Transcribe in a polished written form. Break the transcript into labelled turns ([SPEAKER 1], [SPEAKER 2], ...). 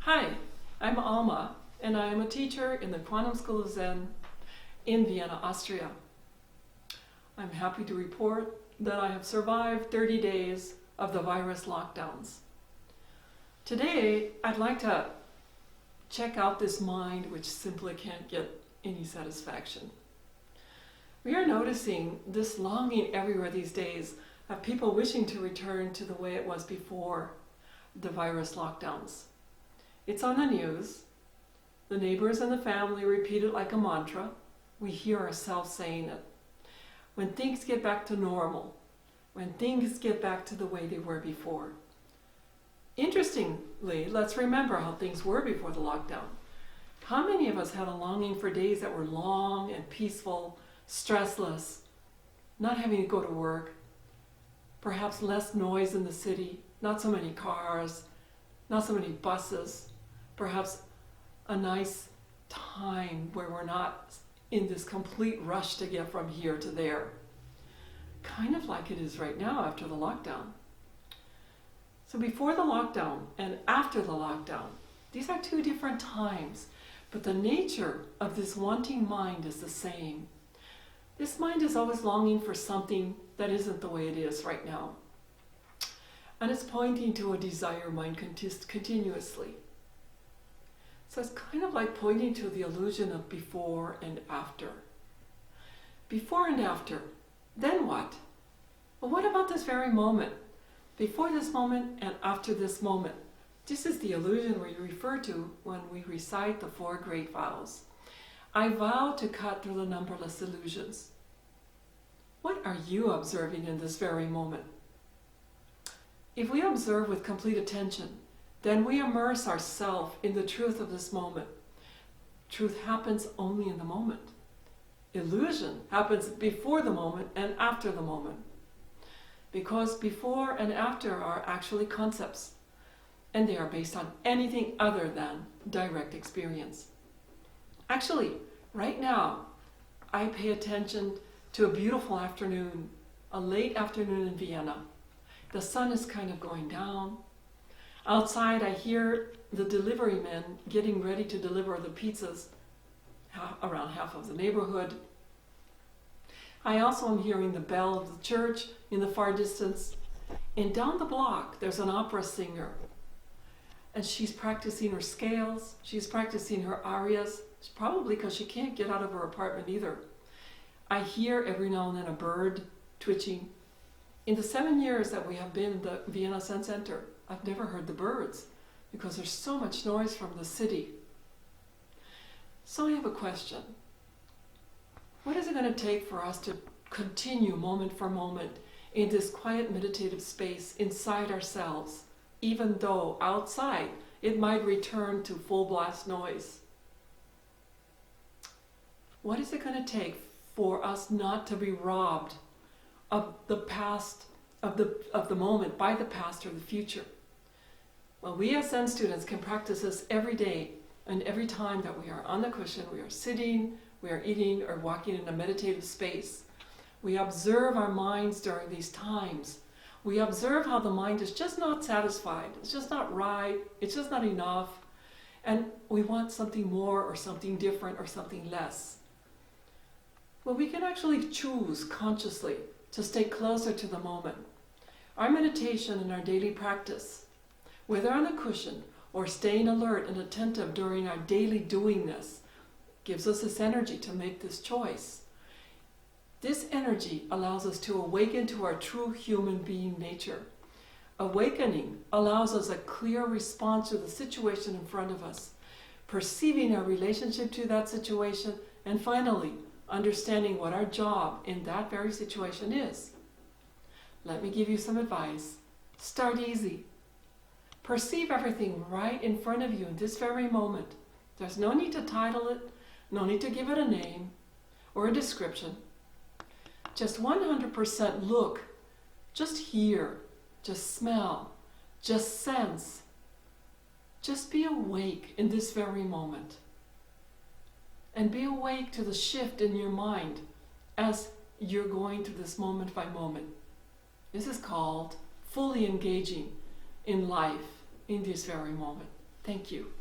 [SPEAKER 1] Hi, I'm Alma, and I am a teacher in the Quantum School of Zen in Vienna, Austria. I'm happy to report that I have survived 30 days of the virus lockdowns. Today, I'd like to check out this mind which simply can't get any satisfaction. We are noticing this longing everywhere these days of people wishing to return to the way it was before the virus lockdowns. It's on the news. The neighbors and the family repeat it like a mantra. We hear ourselves saying it. When things get back to normal, when things get back to the way they were before. Interestingly, let's remember how things were before the lockdown. How many of us had a longing for days that were long and peaceful, stressless, not having to go to work, perhaps less noise in the city, not so many cars, not so many buses, perhaps a nice time where we're not in this complete rush to get from here to there. Kind of like it is right now after the lockdown. So before the lockdown and after the lockdown, these are two different times, but the nature of this wanting mind is the same. This mind is always longing for something that isn't the way it is right now. And it's pointing to a desire mind continuously. So it's kind of like pointing to the illusion of before and after. Before and after. Then what? Well, what about this very moment? Before this moment and after this moment. This is the illusion we refer to when we recite the 4 great vows. I vow to cut through the numberless illusions. What are you observing in this very moment? If we observe with complete attention, then we immerse ourselves in the truth of this moment. Truth happens only in the moment. Illusion happens before the moment and after the moment. Because before and after are actually concepts, and they are based on anything other than direct experience. Actually, right now, I pay attention to a beautiful afternoon, a late afternoon in Vienna. The sun is kind of going down. Outside, I hear the delivery men getting ready to deliver the pizzas around half of the neighborhood. I also am hearing the bell of the church in the far distance. And down the block, there's an opera singer. And she's practicing her scales. She's practicing her arias. It's probably because she can't get out of her apartment either. I hear every now and then a bird twitching. In the 7 years that we have been in the Vienna Zen Center, I've never heard the birds because there's so much noise from the city. So I have a question. What is it going to take for us to continue moment for moment in this quiet meditative space inside ourselves, even though outside it might return to full blast noise? What is it going to take for us not to be robbed of the past, of the moment by the past or the future? Well, we as Zen students can practice this every day and every time that we are on the cushion, we are sitting, we are eating or walking in a meditative space. We observe our minds during these times. We observe how the mind is just not satisfied. It's just not right. It's just not enough. And we want something more or something different or something less. Well, we can actually choose consciously to stay closer to the moment. Our meditation and our daily practice, whether on the cushion or staying alert and attentive during our daily doingness, gives us this energy to make this choice. This energy allows us to awaken to our true human being nature. Awakening allows us a clear response to the situation in front of us, perceiving our relationship to that situation, and finally, understanding what our job in that very situation is. Let me give you some advice. Start easy. Perceive everything right in front of you in this very moment. There's no need to title it, no need to give it a name or a description. Just 100% look, just hear, just smell, just sense. Just be awake in this very moment. And be awake to the shift in your mind as you're going through this moment by moment. This is called fully engaging in life in this very moment. Thank you.